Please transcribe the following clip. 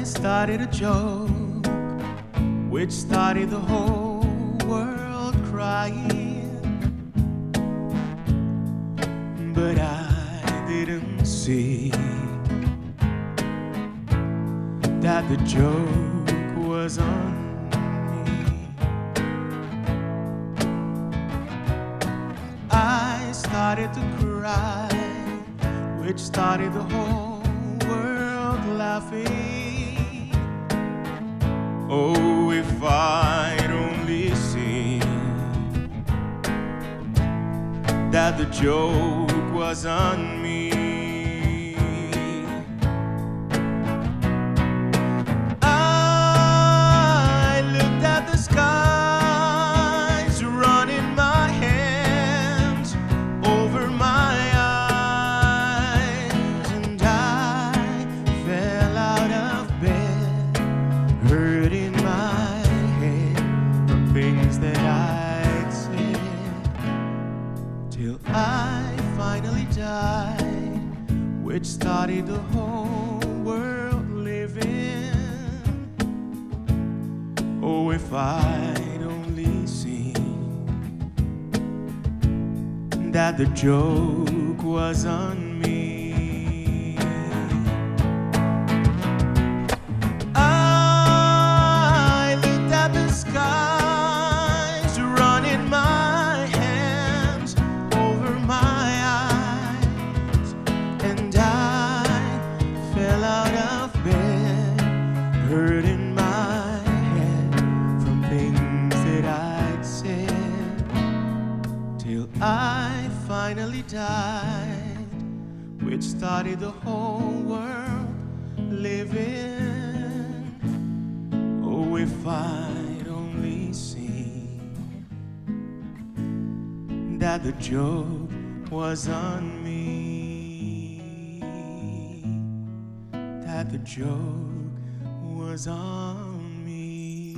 started a joke which started the whole world crying, but I didn't see that the joke was on me. I started to cry, which started the whole world laughing. Oh, if I'd only seen that the joke was on me. I looked at the skies, running my hands over my eyes, and I fell out of bed, hurting my head from things that I'd said, till I finally died, which started the whole world living. Oh, if I'd only seen that the joke was on me. I looked at the skies, running my hands over my eyes, and I fell out of bed, hurting my head from things that I'd said, till I finally died, which started the whole world living. Oh, if I'd only seen that the joke was on me, that the joke was on me.